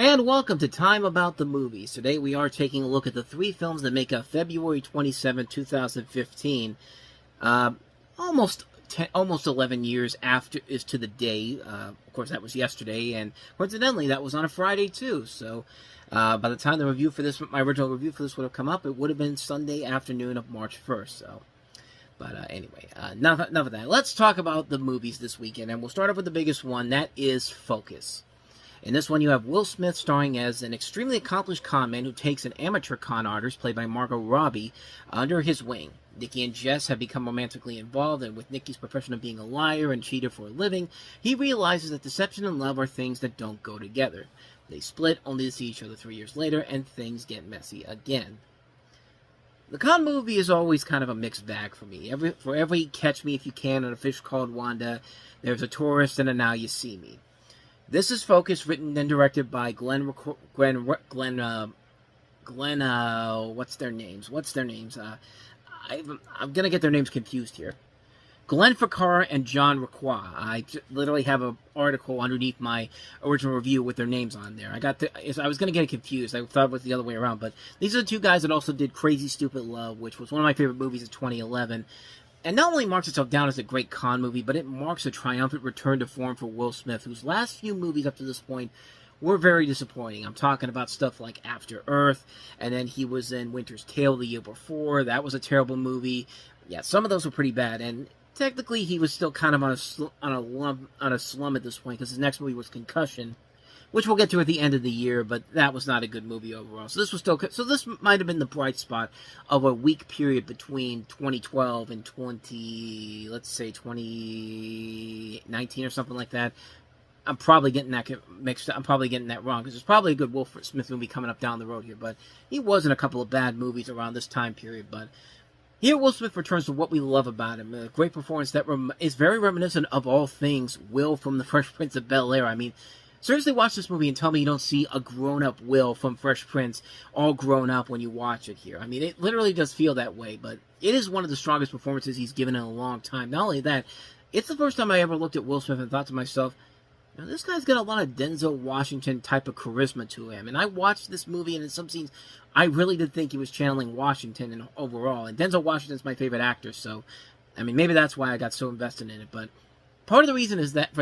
And welcome to Time About the Movies. Today we are taking a look at the three films that make up February 27, 2015. Almost 11 years after is to the day. Of course, that was yesterday, and coincidentally, that was on a Friday too. So, by the time the review for this, my original review for this would have come up, it would have been Sunday afternoon of March 1st. So, but anyway, enough of that. Let's talk about the movies this weekend, and we'll start off with the biggest one. That is Focus. In this one, you have Will Smith starring as an extremely accomplished conman who takes an amateur con artist, played by Margot Robbie, under his wing. Nikki and Jess have become romantically involved, and with Nikki's profession of being a liar and cheater for a living, he realizes that deception and love are things that don't go together. They split, only to see each other 3 years later, and things get messy again. The con movie is always kind of a mixed bag for me. For every Catch Me If You Can and A Fish Called Wanda, there's a tourist and a Now You See Me. This is Focus, written and directed by Glenn, what's their names? I'm going to get their names confused here. Glenn Ficarra and John Requa. I literally have an article underneath my original review with their names on there. I was going to get it confused. I thought it was the other way around, but these are the two guys that also did Crazy Stupid Love, which was one of my favorite movies of 2011. And not only marks itself down as a great con movie, but it marks a triumphant return to form for Will Smith, whose last few movies up to this point were very disappointing. I'm talking about stuff like After Earth, and then he was in Winter's Tale the year before. That was a terrible movie. Yeah, some of those were pretty bad, and technically he was still kind of on a slum at this point, because his next movie was Concussion, which we'll get to at the end of the year, but that was not a good movie overall. So this might have been the bright spot of a weak period between 2012 and 2019 or something like that. I'm probably getting that mixed up. I'm probably getting that wrong, because there's probably a good Will Smith movie coming up down the road here, but he was in a couple of bad movies around this time period. But here, Will Smith returns to what we love about him. A great performance that is very reminiscent of all things Will from The Fresh Prince of Bel-Air. I mean, seriously, watch this movie and tell me you don't see a grown-up Will from Fresh Prince all grown up when you watch it here. I mean, it literally does feel that way, but it is one of the strongest performances he's given in a long time. Not only that, it's the first time I ever looked at Will Smith and thought to myself, now, this guy's got a lot of Denzel Washington type of charisma to him. And I watched this movie, and in some scenes, I really did think he was channeling Washington overall. And Denzel Washington's my favorite actor, so, I mean, maybe that's why I got so invested in it. But part of the reason is that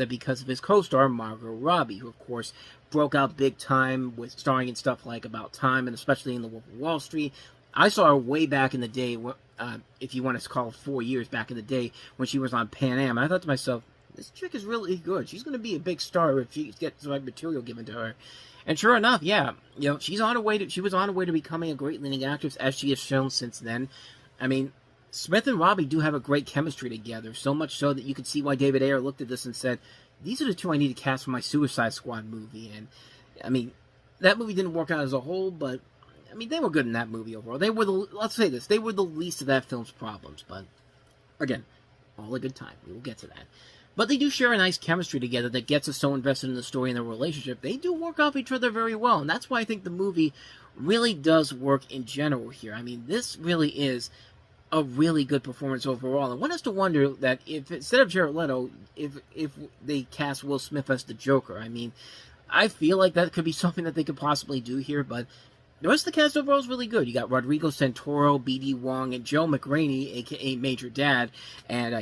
because of his co-star, Margot Robbie, who, of course, broke out big time with starring in stuff like About Time, and especially in The Wolf of Wall Street. I saw her way back in the day, if you want to call it 4 years back in the day, when she was on Pan Am. And I thought to myself, this chick is really good. She's going to be a big star if she gets the right material given to her. And sure enough, yeah, she was on her way to becoming a great leading actress, as she has shown since then. I mean, Smith and Robbie do have a great chemistry together, so much so that you could see why David Ayer looked at this and said, these are the two I need to cast for my Suicide Squad movie. And, I mean, that movie didn't work out as a whole, but, I mean, they were good in that movie overall. Let's say this, they were the least of that film's problems, but, again, all a good time. We will get to that. But they do share a nice chemistry together that gets us so invested in the story and the relationship. They do work off each other very well, and that's why I think the movie really does work in general here. I mean, this really is a really good performance overall. And one has to wonder that if, instead of Jared Leto, if they cast Will Smith as the Joker, I mean, I feel like that could be something that they could possibly do here, but the rest of the cast overall is really good. You got Rodrigo Santoro, B.D. Wong, and Joe McRaney, a.k.a. Major Dad, and,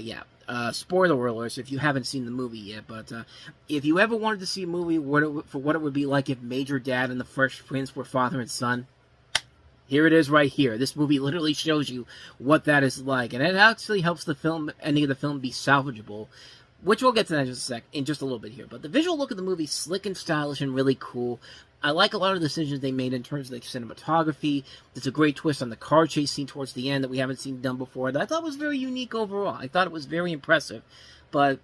spoiler alerts if you haven't seen the movie yet, but if you ever wanted to see a movie for what it would be like if Major Dad and the Fresh Prince were father and son, here it is right here. This movie literally shows you what that is like, and it actually helps the ending of the film be salvageable, which we'll get to that in just a little bit here. But the visual look of the movie is slick and stylish and really cool. I like a lot of the decisions they made in terms of the cinematography. There's a great twist on the car chase scene towards the end that we haven't seen done before that I thought was very unique overall. I thought it was very impressive. But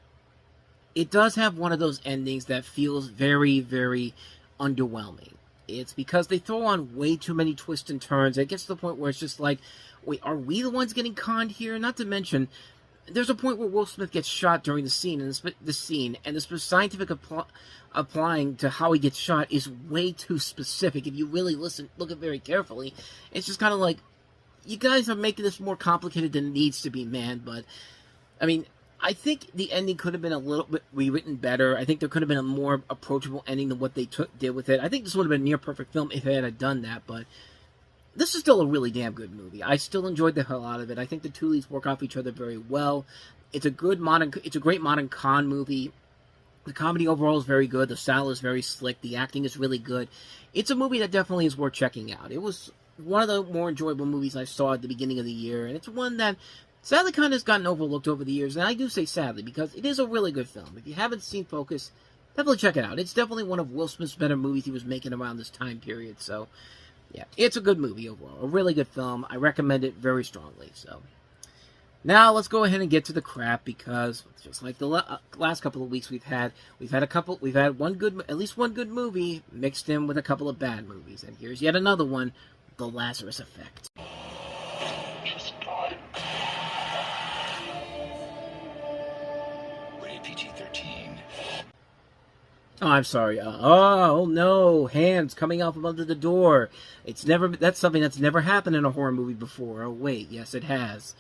it does have one of those endings that feels very, very underwhelming. It's because they throw on way too many twists and turns. It gets to the point where it's just like, wait, are we the ones getting conned here? Not to mention, there's a point where Will Smith gets shot during the scene, and the scientific applying to how he gets shot is way too specific. If you really look at it very carefully, it's just kind of like, you guys are making this more complicated than it needs to be, man. But, I mean, I think the ending could have been a little bit rewritten better. I think there could have been a more approachable ending than what they did with it. I think this would have been a near perfect film if it had done that, but this is still a really damn good movie. I still enjoyed the hell out of it. I think the two leads work off each other very well. It's a great modern con movie. The comedy overall is very good. The style is very slick. The acting is really good. It's a movie that definitely is worth checking out. It was one of the more enjoyable movies I saw at the beginning of the year, and it's one that sadly kind of has gotten overlooked over the years, and I do say sadly because it is a really good film. If you haven't seen Focus, definitely check it out. It's definitely one of Will Smith's better movies he was making around this time period, so yeah, it's a good movie overall. A really good film. I recommend it very strongly, so. Now let's go ahead and get to the crap, because just like the last couple of weeks we've had at least one good movie mixed in with a couple of bad movies, and here's yet another one, The Lazarus Effect. Rated PG-13. Oh, I'm sorry. Oh no, hands coming out from under the door. That's something that's never happened in a horror movie before. Oh wait, yes it has.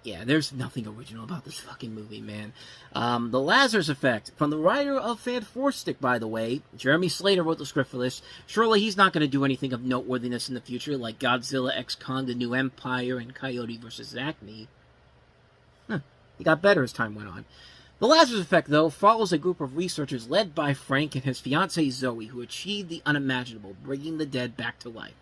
Yeah, there's nothing original about this fucking movie, man. The Lazarus Effect, from the writer of Fantastic, by the way. Jeremy Slater wrote the script for this. Surely he's not going to do anything of noteworthiness in the future, like Godzilla x Kong, The New Empire, and Coyote vs. Acme. He got better as time went on. The Lazarus Effect, though, follows a group of researchers led by Frank and his fiancée Zoe, who achieved the unimaginable, bringing the dead back to life.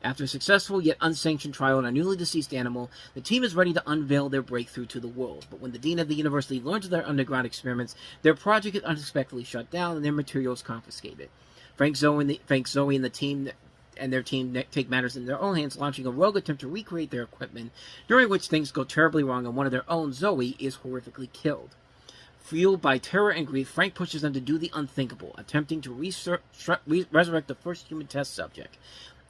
After a successful yet unsanctioned trial on a newly deceased animal, the team is ready to unveil their breakthrough to the world. But when the dean of the university learns of their underground experiments, their project is unexpectedly shut down and their materials confiscated. Frank, Zoe, and their team take matters in their own hands, launching a rogue attempt to recreate their equipment, during which things go terribly wrong and one of their own, Zoe, is horrifically killed. Fueled by terror and grief, Frank pushes them to do the unthinkable, attempting to resurrect the first human test subject.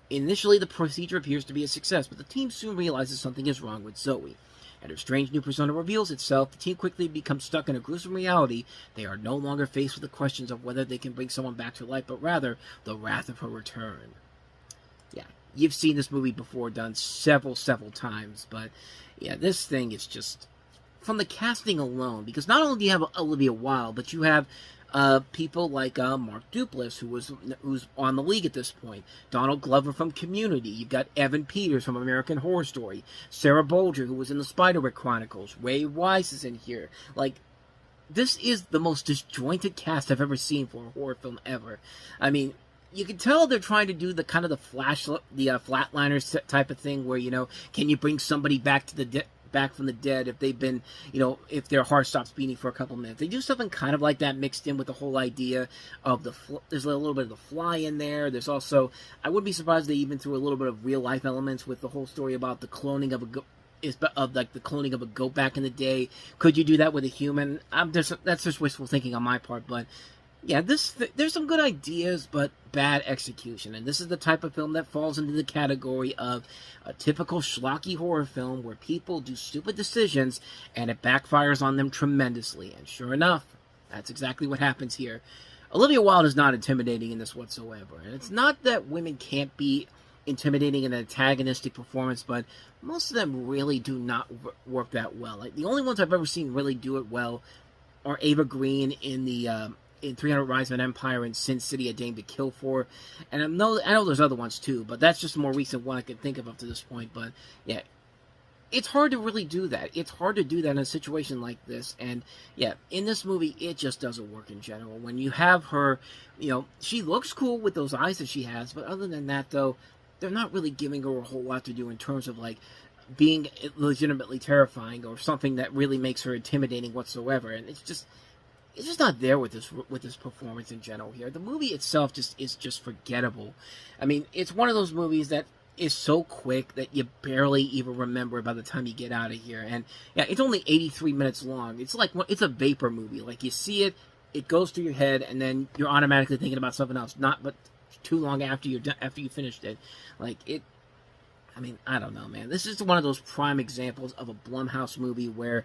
Initially, the procedure appears to be a success, but the team soon realizes something is wrong with Zoe. And her strange new persona reveals itself, the team quickly becomes stuck in a gruesome reality. They are no longer faced with the questions of whether they can bring someone back to life, but rather the wrath of her return. Yeah, you've seen this movie before, done several times, but yeah, this thing is just, from the casting alone, because not only do you have Olivia Wilde, but you have people like Mark Duplass, who's on the league at this point. Donald Glover from Community. You've got Evan Peters from American Horror Story. Sarah Bolger, who was in the Spiderwick Chronicles. Ray Wise is in here. Like, this is the most disjointed cast I've ever seen for a horror film ever. I mean, you can tell they're trying to do the kind of the Flatliners type of thing, where, you know, can you bring somebody back to back from the dead if they've been, you know, if their heart stops beating for a couple minutes. They do something kind of like that mixed in with the whole idea of there's a little bit of the fly in there. There's also, I wouldn't be surprised they even threw a little bit of real life elements with the whole story about the cloning of a goat. The cloning of a goat back in the day. Could you do that with a human? That's just wishful thinking on my part, but yeah, there's some good ideas, but bad execution. And this is the type of film that falls into the category of a typical schlocky horror film where people do stupid decisions and it backfires on them tremendously. And sure enough, that's exactly what happens here. Olivia Wilde is not intimidating in this whatsoever. And it's not that women can't be intimidating in an antagonistic performance, but most of them really do not work that well. Like, the only ones I've ever seen really do it well are Ava Green in 300 Rise of an Empire and Sin City, A Dame to Kill For. And I know there's other ones too, but that's just a more recent one I can think of up to this point. But yeah, it's hard to really do that. It's hard to do that in a situation like this. And yeah, in this movie, it just doesn't work in general. When you have her, you know, she looks cool with those eyes that she has, but other than that, though, they're not really giving her a whole lot to do in terms of, like, being legitimately terrifying or something that really makes her intimidating whatsoever. And it's just not there with this performance in general here. The movie itself is just forgettable. I mean, it's one of those movies that is so quick that you barely even remember by the time you get out of here. And yeah, it's only 83 minutes long. It's like, it's a vapor movie. Like, you see it, it goes through your head, and then you're automatically thinking about something else. But too long after you finished it. Like, it. I mean, I don't know, man. This is one of those prime examples of a Blumhouse movie where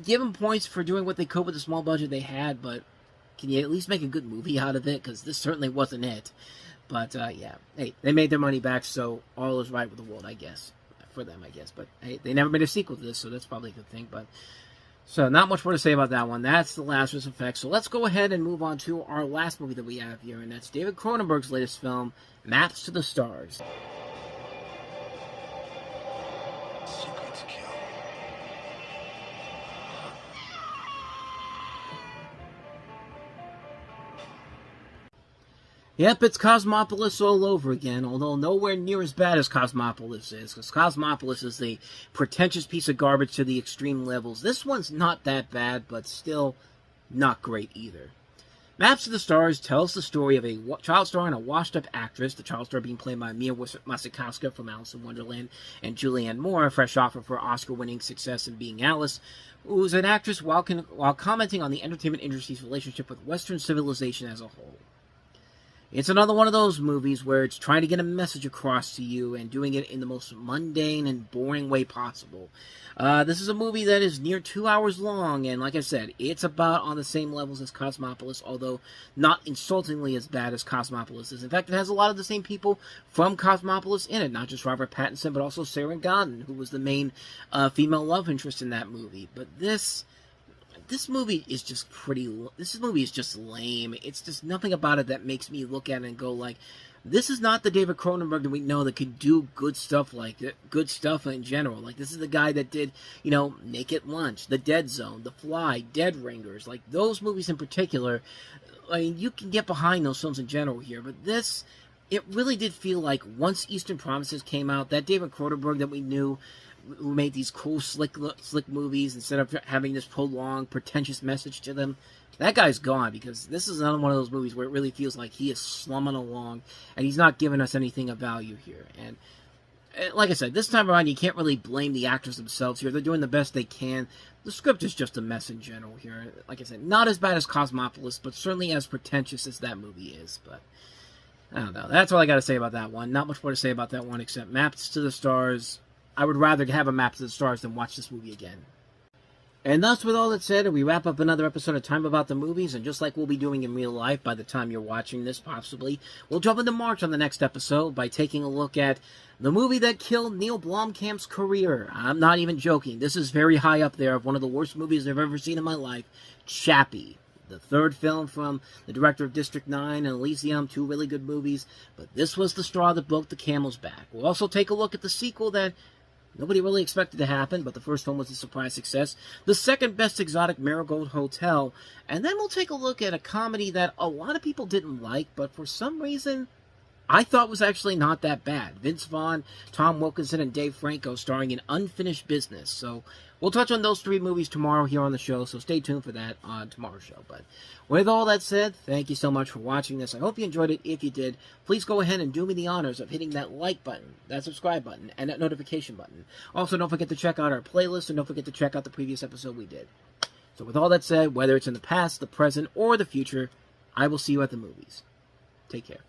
give them points for doing what they could with the small budget they had, but can you at least make a good movie out of it? Because this certainly wasn't it. But, yeah. Hey, they made their money back, so all is right with the world, I guess. For them, I guess. But, hey, they never made a sequel to this, so that's probably a good thing. But, So not much more to say about that one. That's The Lazarus Effect. So let's go ahead and move on to our last movie that we have here, and that's David Cronenberg's latest film, Maps to the Stars. Yep, it's Cosmopolis all over again, although nowhere near as bad as Cosmopolis is, because Cosmopolis is a pretentious piece of garbage to the extreme levels. This one's not that bad, but still not great either. Maps to the Stars tells the story of a child star and a washed-up actress, the child star being played by Mia Wasikowska from Alice in Wonderland, and Julianne Moore, fresh off of her Oscar-winning success in Being Alice, who's an actress while commenting on the entertainment industry's relationship with Western civilization as a whole. It's another one of those movies where it's trying to get a message across to you and doing it in the most mundane and boring way possible. This is a movie that is near 2 hours long, and like I said, it's about on the same levels as Cosmopolis, although not insultingly as bad as Cosmopolis is. In fact, it has a lot of the same people from Cosmopolis in it, not just Robert Pattinson, but also Sarah Godin, who was the main female love interest in that movie. But this movie is just this movie is just lame. It's just nothing about it that makes me look at it and go like, this is not the David Cronenberg that we know that could do good stuff good stuff in general. Like, this is the guy that did, Naked Lunch, The Dead Zone, The Fly, Dead Ringers, like those movies in particular. I mean, you can get behind those films in general here, but this, it really did feel like once Eastern Promises came out, that David Cronenberg that we knew, who made these cool, slick movies instead of having this prolonged, pretentious message to them, that guy's gone, because this is another one of those movies where it really feels like he is slumming along, and he's not giving us anything of value here. And like I said, this time around, you can't really blame the actors themselves here. They're doing the best they can. The script is just a mess in general here. Like I said, not as bad as Cosmopolis, but certainly as pretentious as that movie is. But I don't know. That's all I got to say about that one. Not much more to say about that one, except Maps to the Stars. I would rather have a Map to the Stars than watch this movie again. And thus, with all that said, we wrap up another episode of Time About the Movies, and just like we'll be doing in real life by the time you're watching this, possibly, we'll jump into March on the next episode by taking a look at the movie that killed Neil Blomkamp's career. I'm not even joking. This is very high up there of one of the worst movies I've ever seen in my life, Chappie. The third film from the director of District 9 and Elysium, two really good movies, but this was the straw that broke the camel's back. We'll also take a look at the sequel that nobody really expected to happen, but the first one was a surprise success. The second best exotic, Marigold Hotel. And then we'll take a look at a comedy that a lot of people didn't like, but for some reason, I thought was actually not that bad. Vince Vaughn, Tom Wilkinson, and Dave Franco starring in Unfinished Business. So we'll touch on those three movies tomorrow here on the show, so stay tuned for that on tomorrow's show. But with all that said, thank you so much for watching this. I hope you enjoyed it. If you did, please go ahead and do me the honors of hitting that like button, that subscribe button, and that notification button. Also, don't forget to check out our playlist, and don't forget to check out the previous episode we did. So with all that said, whether it's in the past, the present, or the future, I will see you at the movies. Take care.